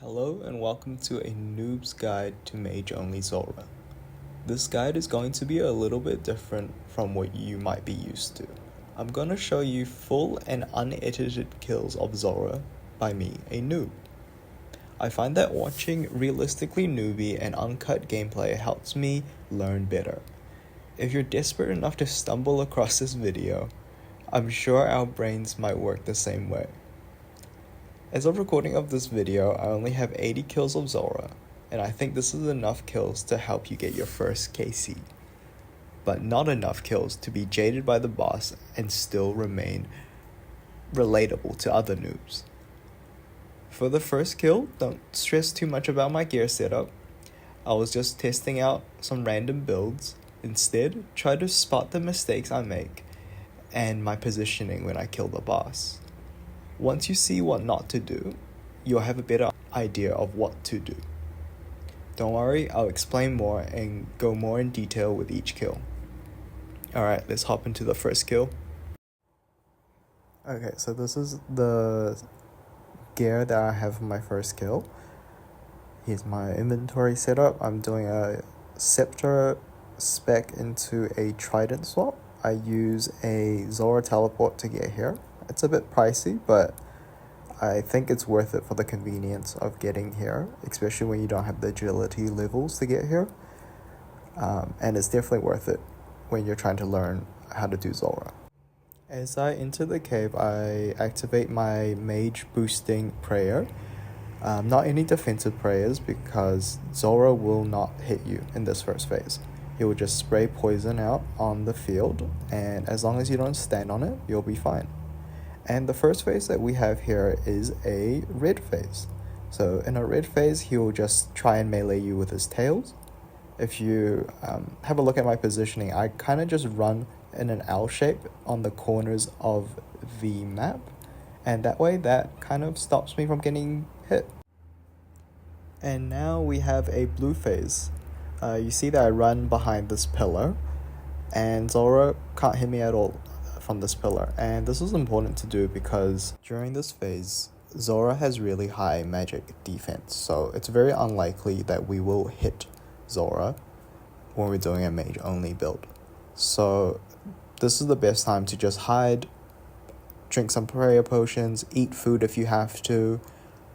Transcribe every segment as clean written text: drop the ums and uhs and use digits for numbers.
Hello and welcome to a Noob's Guide to Mage Only Zulrah. This guide is going to be a little bit different from what you might be used to. I'm going to show you full and unedited kills of Zulrah by me, a noob. I find that watching realistically newbie and uncut gameplay helps me learn better. If you're desperate enough to stumble across this video, I'm sure our brains might work the same way. As of recording of this video, I only have 80 kills of Zulrah, and I think this is enough kills to help you get your first KC. But not enough kills to be jaded by the boss and still remain relatable to other noobs. For the first kill, don't stress too much about my gear setup. I was just testing out some random builds. Instead, try to spot the mistakes I make and my positioning when I kill the boss. Once you see what not to do, you'll have a better idea of what to do. Don't worry, I'll explain more and go more in detail with each kill. Alright, let's hop into the first kill. Okay, so this is the gear that I have for my first kill. Here's my inventory setup. I'm doing a scepter spec into a trident swap. I use a Zulrah teleport to get here. It's a bit pricey, but I think it's worth it for the convenience of getting here, especially when you don't have the agility levels to get here. And it's definitely worth it when you're trying to learn how to do Zulrah. As I enter the cave, I activate my mage boosting prayer. Not any defensive prayers because Zulrah will not hit you in this first phase. He will just spray poison out on the field, and as long as you don't stand on it, you'll be fine. And the first phase that we have here is a red phase. So in a red phase, he will just try and melee you with his tails. If you have a look at my positioning, I kind of just run in an L shape on the corners of the map. And that way, that kind of stops me from getting hit. And now we have a blue phase. You see that I run behind this pillar, and Zulrah can't hit me at all from this pillar, and this is important to do because during this phase Zulrah has really high magic defense, so it's very unlikely that we will hit Zulrah when we're doing a mage only build. So this is the best time to just hide, drink some prayer potions, eat food if you have to.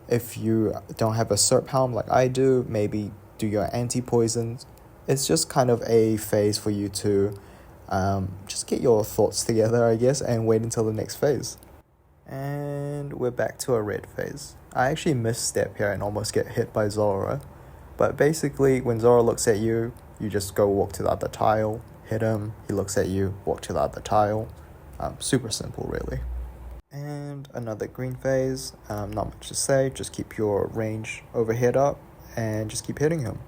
If you don't have a Serp Helm like I do, maybe do your anti-poisons. It's just kind of a phase for you to just get your thoughts together, I guess, and wait until the next phase. And we're back to a red phase. I actually misstep here and almost get hit by Zulrah. But basically, when Zulrah looks at you, you just go walk to the other tile, hit him, he looks at you, walk to the other tile. Super simple, really. And another green phase, not much to say, just keep your range overhead up and just keep hitting him.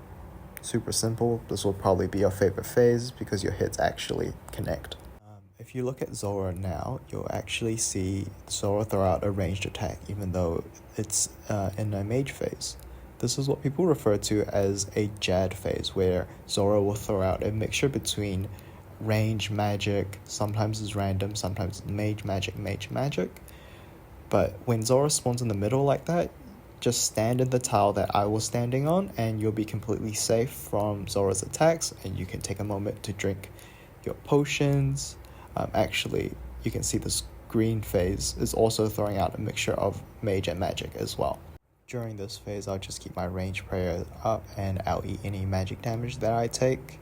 Super simple. This will probably be your favorite phase because your hits actually connect. If you look at Zulrah now, you'll actually see Zulrah throw out a ranged attack even though it's in a mage phase. This is what people refer to as a Jad phase, where Zulrah will throw out a mixture between range magic, sometimes it's random, sometimes it's mage magic. But when Zulrah spawns in the middle like that, just stand in the tile that I was standing on and you'll be completely safe from Zulrah's attacks, and you can take a moment to drink your potions. Actually, you can see this green phase is also throwing out a mixture of mage and magic as well. During this phase, I'll just keep my range prayer up and I'll eat any magic damage that I take.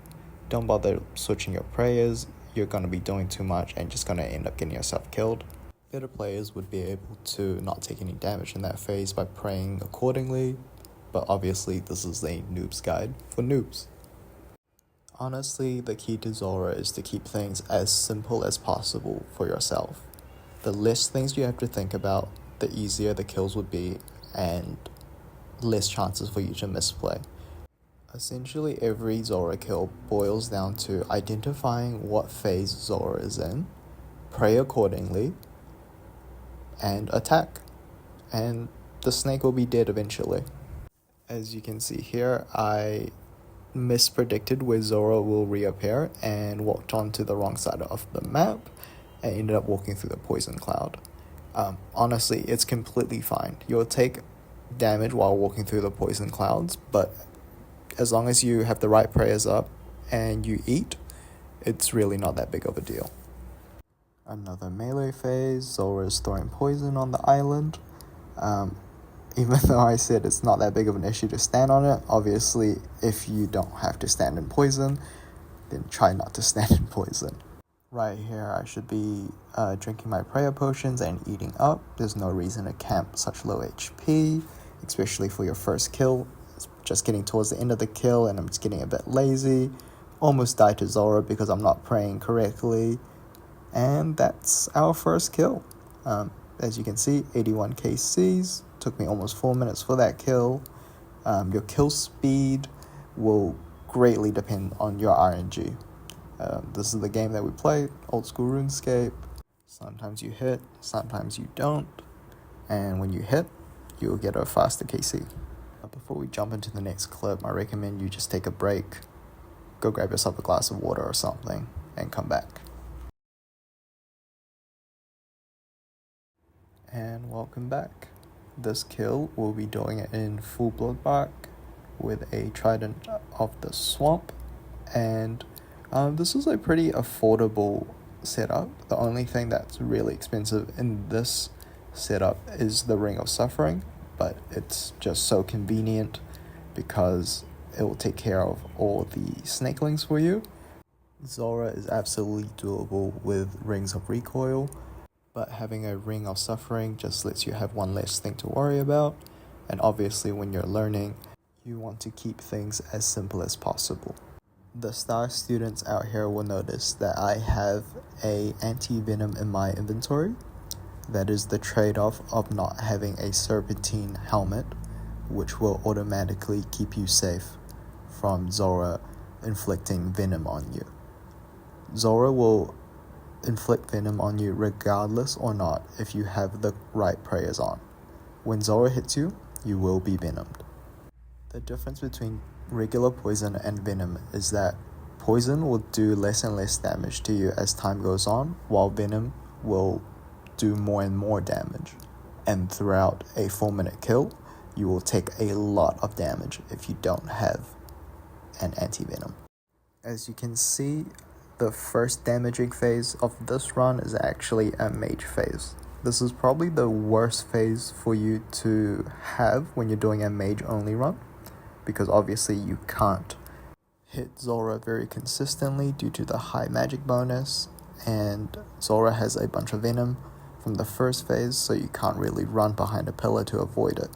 Don't bother switching your prayers, you're going to be doing too much and just going to end up getting yourself killed. Better players would be able to not take any damage in that phase by praying accordingly, but obviously this is a noob's guide for noobs. Honestly, the key to Zulrah is to keep things as simple as possible for yourself. The less things you have to think about, the easier the kills would be, and less chances for you to misplay. Essentially, every Zulrah kill boils down to identifying what phase Zulrah is in, pray accordingly, and attack, and the snake will be dead eventually. As you can see here, I mispredicted where Zulrah will reappear and walked onto the wrong side of the map and ended up walking through the poison cloud. Honestly, it's completely fine. You'll take damage while walking through the poison clouds, but as long as you have the right prayers up and you eat, it's really not that big of a deal. Another melee phase, Zulrah is throwing poison on the island. Even though I said it's not that big of an issue to stand on it, obviously if you don't have to stand in poison, then try not to stand in poison. Right here I should be drinking my prayer potions and eating up. There's no reason to camp such low HP, especially for your first kill. It's just getting towards the end of the kill and I'm just getting a bit lazy. Almost died to Zulrah because I'm not praying correctly. And that's our first kill. As you can see, 81 KCs. Took me almost 4 minutes for that kill. Your kill speed will greatly depend on your RNG. This is the game that we play, old school RuneScape. Sometimes you hit, sometimes you don't. And when you hit, you'll get a faster KC. Before we jump into the next clip, I recommend you just take a break. Go grab yourself a glass of water or something and come back. And welcome back. This kill, we'll be doing it in full bloodbath with a trident of the swamp, and this is a pretty affordable setup. The only thing that's really expensive in this setup is the Ring of Suffering, but it's just so convenient because it will take care of all the snakelings for you. Zulrah is absolutely doable with Rings of Recoil, but having a Ring of Suffering just lets you have one less thing to worry about, and obviously when you're learning, you want to keep things as simple as possible. The star students out here will notice that I have a anti-venom in my inventory. That is the trade-off of not having a serpentine helmet, which will automatically keep you safe from Zulrah inflicting venom on you. Zulrah will inflict venom on you regardless or not if you have the right prayers on. When Zulrah hits you, you will be venomed. The difference between regular poison and venom is that poison will do less and less damage to you as time goes on, while venom will do more and more damage. And throughout a 4-minute kill, you will take a lot of damage if you don't have an anti-venom. As you can see, the first damaging phase of this run is actually a mage phase. This is probably the worst phase for you to have when you're doing a mage only run, because obviously you can't hit Zulrah very consistently due to the high magic bonus, and Zulrah has a bunch of venom from the first phase, so you can't really run behind a pillar to avoid it.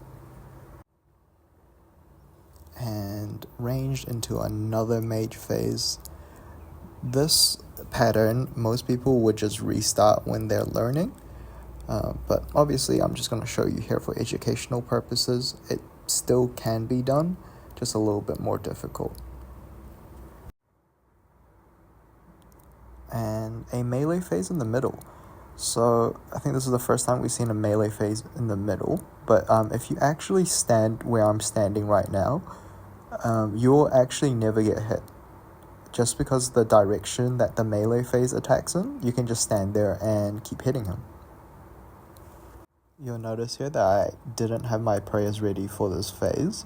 And ranged into another mage phase. This pattern, most people would just restart when they're learning, but obviously I'm just going to show you here for educational purposes. It still can be done, just a little bit more difficult. And a melee phase in the middle. So I think this is the first time we've seen a melee phase in the middle, but if you actually stand where I'm standing right now, you'll actually never get hit. Just because the direction that the melee phase attacks in, you can just stand there and keep hitting him. You'll notice here that I didn't have my prayers ready for this phase,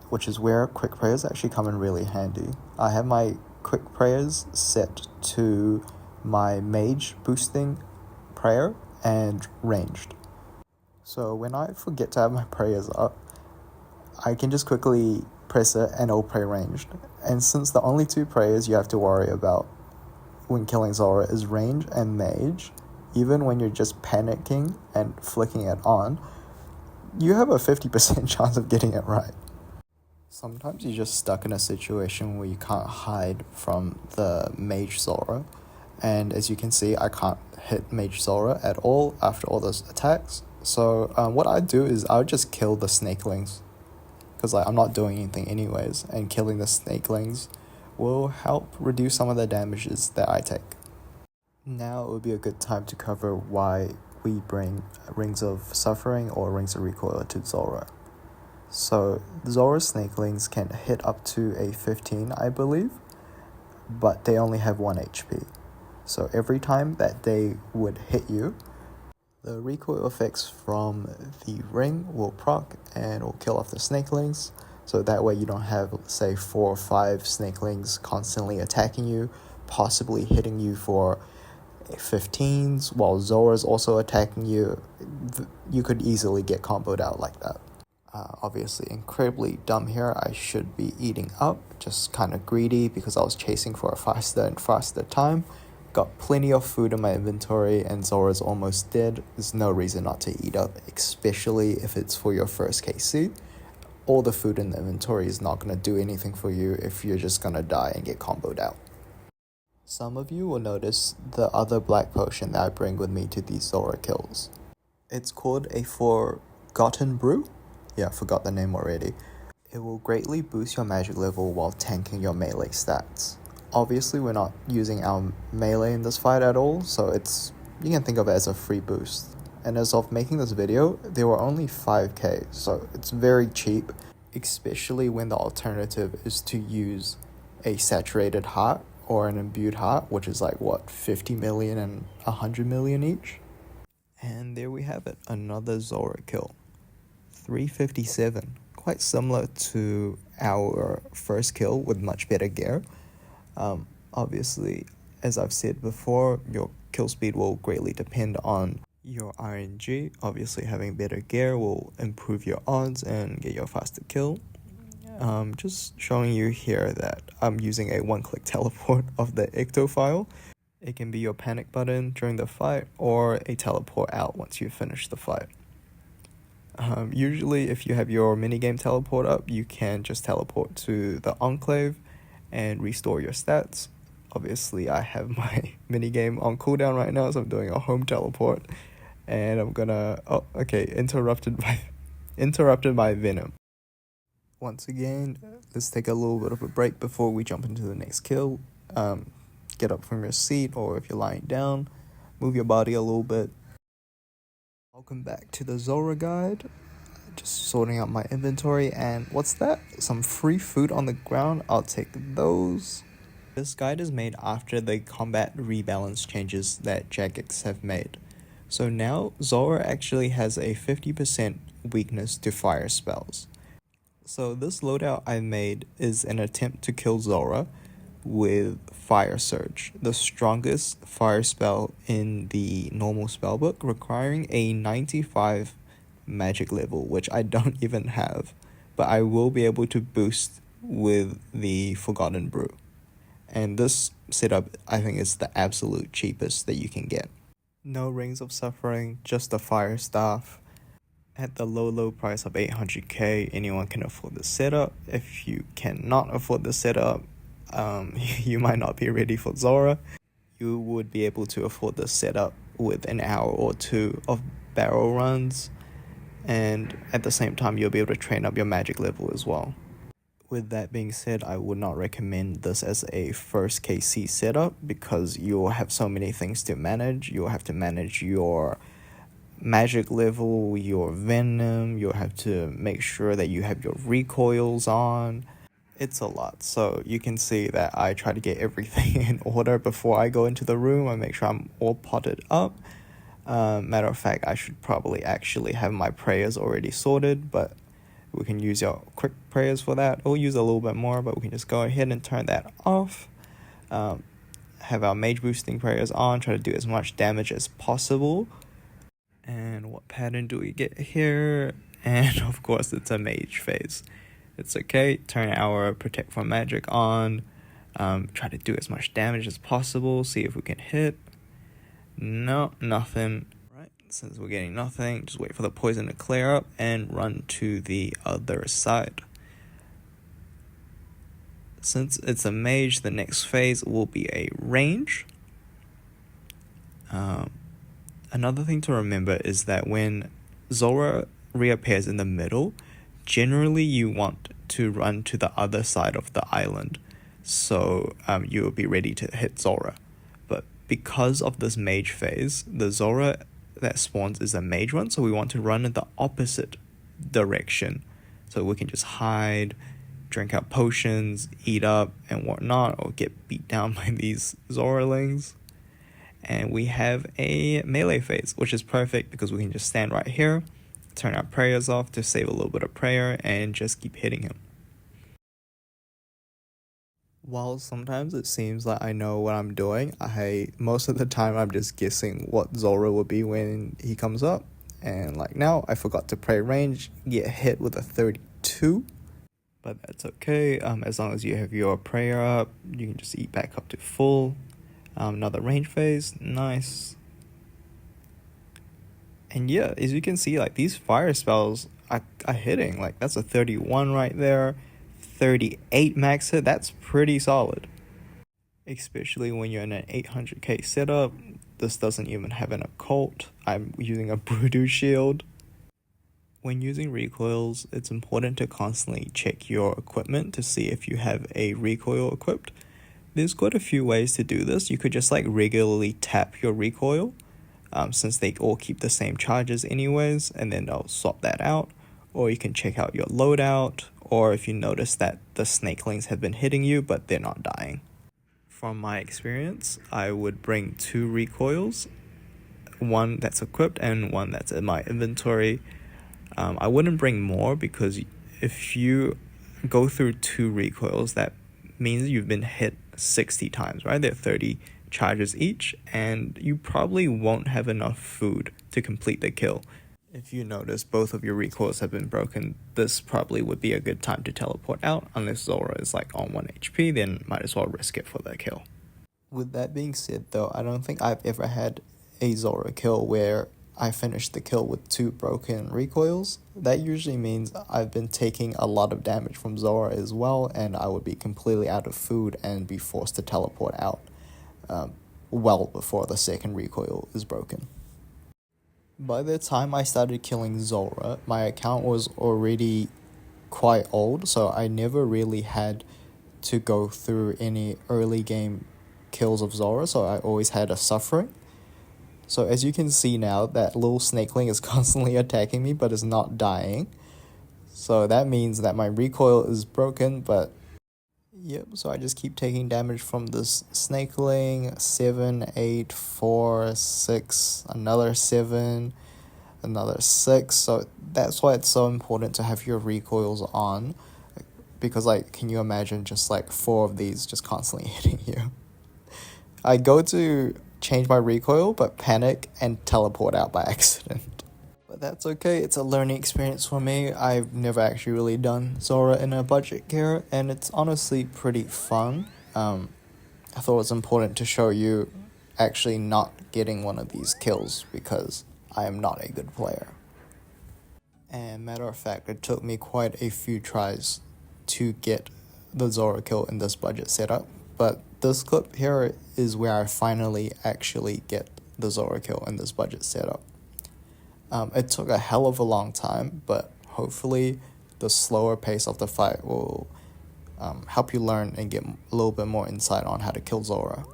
which is where quick prayers actually come in really handy. I have my quick prayers set to my mage boosting prayer and ranged. So when I forget to have my prayers up, I can just quickly press it and it'll pray ranged. And since the only two prayers you have to worry about when killing Zulrah is range and mage, even when you're just panicking and flicking it on, you have a 50% chance of getting it right. Sometimes you're just stuck in a situation where you can't hide from the mage Zulrah, and as you can see, I can't hit mage Zulrah at all after all those attacks. So what I do is I would just kill the snakelings, because I'm not doing anything anyways, and killing the snakelings will help reduce some of the damages that I take. Now it would be a good time to cover why we bring Rings of Suffering or Rings of Recoil to Zulrah. So Zulrah snakelings can hit up to a 15, I believe, but they only have 1 HP. So every time that they would hit you, The recoil effects from the ring will proc and will kill off the snakelings. So that way you don't have, say, 4 or 5 snakelings constantly attacking you, possibly hitting you for 15s, while Zulrah's also attacking you. You could easily get comboed out like that. Obviously incredibly dumb here. I should be eating up, just kind of greedy because I was chasing for a faster and faster time. Got plenty of food in my inventory and Zulrah's almost dead. There's no reason not to eat up, especially if it's for your first KC. All the food in the inventory is not going to do anything for you if you're just going to die and get comboed out. Some of you will notice the other black potion that I bring with me to these Zulrah kills. It's called a Forgotten Brew. Yeah, I forgot the name already. It will greatly boost your magic level while tanking your melee stats. Obviously, we're not using our melee in this fight at all, so you can think of it as a free boost. And as of making this video, they were only 5k, so it's very cheap, especially when the alternative is to use a saturated heart or an imbued heart, which is like, what, 50 million and 100 million each? And there we have it, another Zulrah kill. 357, quite similar to our first kill with much better gear. Obviously, as I've said before, your kill speed will greatly depend on your RNG. Obviously, having better gear will improve your odds and get you a faster kill. Just showing you here that I'm using a one-click teleport of the ectophile. It can be your panic button during the fight or a teleport out once you finish the fight. Usually, if you have your minigame teleport up, you can just teleport to the enclave and restore your stats. Obviously, I have my minigame on cooldown right now, so I'm doing a home teleport. And I'm gonna... Oh, okay, interrupted by Venom. Once again, let's take a little bit of a break before we jump into the next kill. Get up from your seat, or if you're lying down, move your body a little bit. Welcome back to the Zulrah guide. Just sorting out my inventory, and what's that? Some free food on the ground. I'll take those. This guide is made after the combat rebalance changes that Jagex have made. So now Zulrah actually has a 50% weakness to fire spells. So this loadout I made is an attempt to kill Zulrah with Fire Surge, the strongest fire spell in the normal spellbook, requiring a 95 magic level, which I don't even have, but I will be able to boost with the Forgotten Brew. And this setup, I think, is the absolute cheapest that you can get. No Rings of Suffering, just the Fire Staff. At the low price of 800k, anyone can afford the setup. If you cannot afford the setup, you might not be ready for Zulrah. You would be able to afford the setup with an hour or two of barrel runs, and at the same time you'll be able to train up your magic level as well. With that being said, I would not recommend this as a first KC setup because you'll have so many things to manage. You'll have to manage your magic level, your venom, you'll have to make sure that you have your recoils on. It's a lot, so you can see that I try to get everything in order before I go into the room. I make sure I'm all potted up. Matter of fact, I should probably actually have my prayers already sorted, but we can use your quick prayers for that. We'll use a little bit more, but we can just go ahead and turn that off. Have our mage boosting prayers on, try to do as much damage as possible. And what pattern do we get here? And of course it's a mage phase. It's okay, turn our protect from magic on, try to do as much damage as possible, see if we can hit. No, nothing. Right, since we're getting nothing, just wait for the poison to clear up and run to the other side. Since it's a mage, the next phase will be a range. Another thing to remember is that when Zulrah reappears in the middle, generally you want to run to the other side of the island, so you will be ready to hit Zulrah. But because of this mage phase, the Zulrah that spawns is a mage one, so we want to run in the opposite direction, so we can just hide, drink out potions, eat up and whatnot, or get beat down by these Zulrahlings. and we have a melee phase, which is perfect because we can just stand right here, turn our prayers off to save a little bit of prayer, and just keep hitting him. While sometimes it seems like I know what I'm doing, most of the time I'm just guessing what Zulrah will be when he comes up. And like now, I forgot to pray range, get hit with a 32. But that's okay, as long as you have your prayer up, you can just eat back up to full. Another range phase, nice. And yeah, as you can see, like these fire spells are hitting. Like that's a 31 right there, 38 max hit, that's pretty solid. Especially when you're in an 800k setup. This doesn't even have an occult. I'm using a Brudu shield. When using recoils, it's important to constantly check your equipment to see if you have a recoil equipped. There's quite a few ways to do this. You could just like regularly tap your recoil, since they all keep the same charges anyways, and then they'll swap that out. Or you can check out your loadout, or if you notice that the snakelings have been hitting you but they're not dying. From my experience, I would bring 2 recoils, one that's equipped and one that's in my inventory. I wouldn't bring more because if you go through 2 recoils, that means you've been hit 60 times, right? They're 30 charges each, and you probably won't have enough food to complete the kill. If you notice both of your recoils have been broken, this probably would be a good time to teleport out. Unless Zulrah is like on 1 HP, then might as well risk it for the kill. With that being said though, I don't think I've ever had a Zulrah kill where I finished the kill with 2 broken recoils. That usually means I've been taking a lot of damage from Zulrah as well, and I would be completely out of food and be forced to teleport out well before the second recoil is broken. By the time I started killing Zulrah, my account was already quite old, so I never really had to go through any early game kills of Zulrah, so I always had a suffering. So as you can see now, that little snakeling is constantly attacking me but is not dying. So that means that my recoil is broken, but yep, so I just keep taking damage from this snakeling. 7, 8, 4, 6, another 7, another 6. So that's why it's so important to have your recoils on, because like, can you imagine just like 4 of these just constantly hitting you? I go to change my recoil but panic and teleport out by accident. But that's okay, it's a learning experience for me. I've never actually really done Zulrah in a budget gear, and it's honestly pretty fun. I thought it was important to show you actually not getting one of these kills because I am not a good player. And matter of fact, it took me quite a few tries to get the Zulrah kill in this budget setup, but this clip here is where I finally actually get the Zulrah kill in this budget setup. It took a hell of a long time, but hopefully the slower pace of the fight will help you learn and get a little bit more insight on how to kill Zulrah.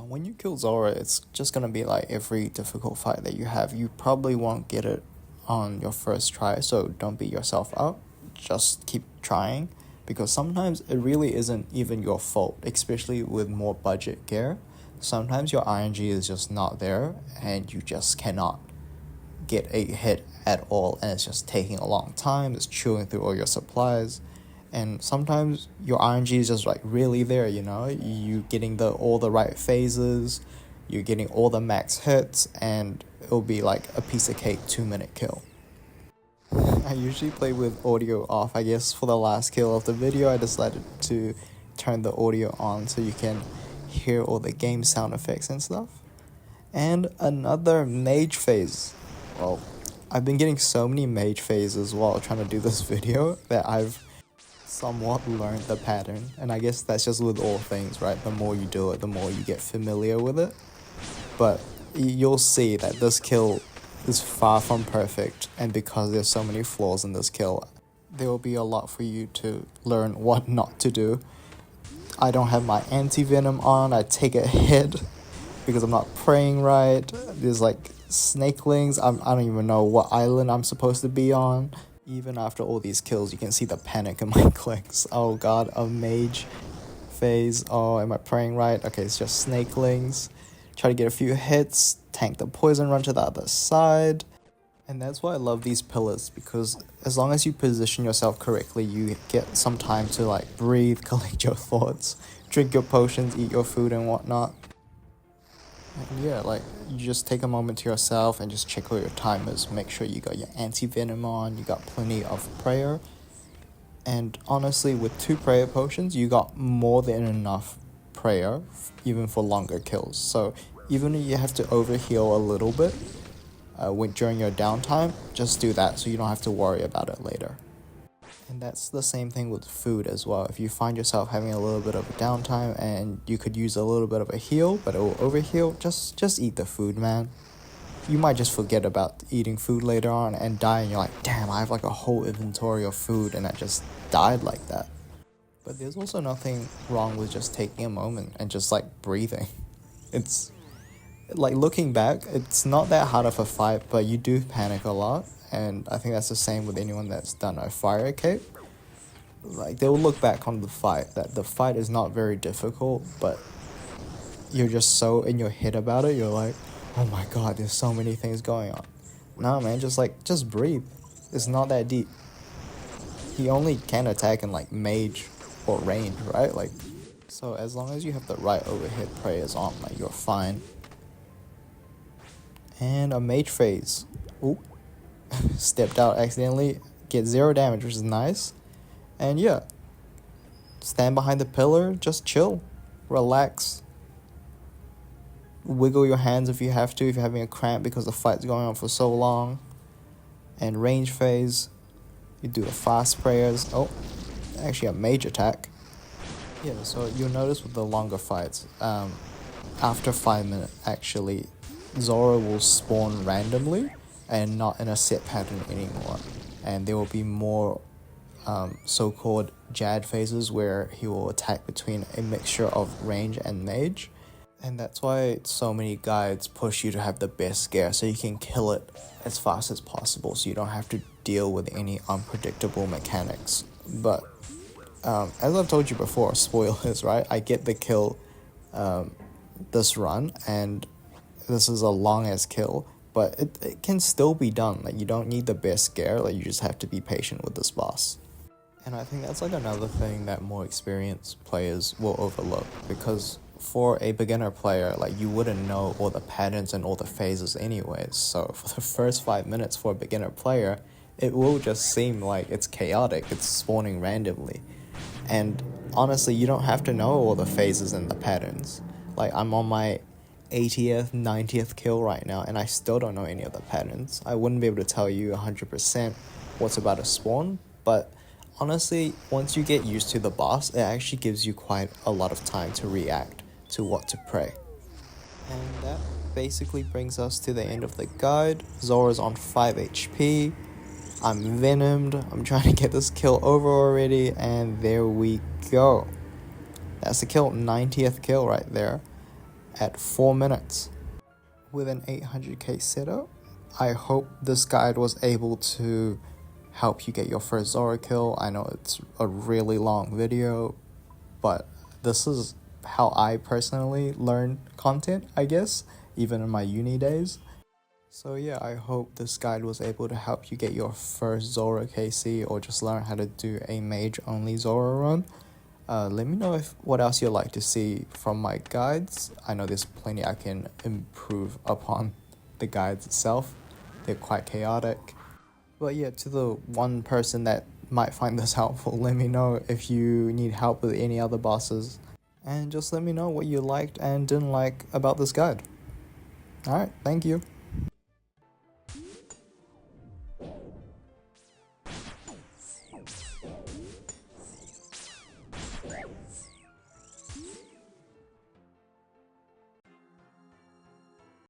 When you kill Zulrah, it's just going to be like every difficult fight that you have. You probably won't get it on your first try, so don't beat yourself up. Just keep trying, because sometimes it really isn't even your fault, especially with more budget gear. Sometimes your RNG is just not there, and you just cannot get a hit at all, and it's just taking a long time. It's chewing through all your supplies, and sometimes your RNG is just like really there, you know, you getting all the right phases, you're getting all the max hits, and it'll be like a piece of cake 2-minute kill. I usually play with audio off. I guess for the last kill of the video I decided to turn the audio on so you can hear all the game sound effects and stuff. And another mage phase. Well, I've been getting so many mage phases while trying to do this video that I've somewhat learned the pattern, and I guess that's just with all things, right? The more you do it, the more you get familiar with it. But you'll see that this kill is far from perfect, and because there's so many flaws in this kill, there will be a lot for you to learn what not to do. I don't have my anti-venom on, I take a hit because I'm not praying right. There's like snakelings, I don't even know what island I'm supposed to be on. Even after all these kills, you can see the panic in my clicks. Oh god, a mage phase. Oh, am I praying right? Okay, it's just snakelings. try to get a few hits, tank the poison, run to the other side. And that's why I love these pillars, because as long as you position yourself correctly, you get some time to like breathe, collect your thoughts, drink your potions, eat your food and whatnot. And yeah, like you just take a moment to yourself and just check all your timers, make sure you got your anti-venom on, you got plenty of prayer. And honestly, with 2 prayer potions, you got more than enough prayer, even for longer kills. So even if you have to overheal a little bit during your downtime, just do that so you don't have to worry about it later. And that's the same thing with food as well. If you find yourself having a little bit of a downtime and you could use a little bit of a heal, but it will overheal, just eat the food, man. You might just forget about eating food later on and die, and you're like, damn, I have like a whole inventory of food and I just died like that. But there's also nothing wrong with just taking a moment and just like breathing. It's like, looking back, it's not that hard of a fight, but you do panic a lot. And I think that's the same with anyone that's done a fire escape. Like, they will look back on the fight, that the fight is not very difficult, but you're just so in your head about it, you're like, oh my god, there's so many things going on. Nah, man, just breathe. It's not that deep. He only can attack in like mage or range, right? Like, so as long as you have the right overhead prayers on, like, you're fine. And a mage phase. Ooh. Stepped out accidentally. Get 0 damage, which is nice. And yeah. Stand behind the pillar. Just chill. Relax. Wiggle your hands if you have to, if you're having a cramp because the fight's going on for so long. And range phase. You do the fast prayers. Oh. Actually a mage attack. Yeah, so you'll notice with the longer fights, after 5 minutes, actually, Zulrah will spawn randomly and not in a set pattern anymore. And there will be more so-called Jad phases where he will attack between a mixture of range and mage. And that's why so many guides push you to have the best scare so you can kill it as fast as possible so you don't have to deal with any unpredictable mechanics. But as I've told you before, spoilers, right? I get the kill this run, and this is a long ass kill, but it can still be done. Like, you don't need the best scare, like, you just have to be patient with this boss. And I think that's like another thing that more experienced players will overlook, because for a beginner player, like, you wouldn't know all the patterns and all the phases anyways. So for the first 5 minutes for a beginner player, it will just seem like it's chaotic, it's spawning randomly. And honestly, you don't have to know all the phases and the patterns. Like, I'm on my 80th, 90th kill right now, and I still don't know any of the patterns. I wouldn't be able to tell you 100% what's about to spawn, but honestly, once you get used to the boss, it actually gives you quite a lot of time to react to what to pray. And that basically brings us to the end of the guide. Zulrah's on 5 HP. I'm venomed. I'm trying to get this kill over already, and there we go. That's the kill, 90th kill right there at 4 minutes. With an 800k setup, I hope this guide was able to help you get your first Zulrah kill. I know it's a really long video, but this is how I personally learn content, I guess, even in my uni days. So yeah, I hope this guide was able to help you get your first Zulrah KC, or just learn how to do a mage only Zulrah run. Let me know what else you'd like to see from my guides. I know there's plenty I can improve upon the guides itself. They're quite chaotic. But yeah, to the one person that might find this helpful, let me know if you need help with any other bosses. And just let me know what you liked and didn't like about this guide. Alright, thank you.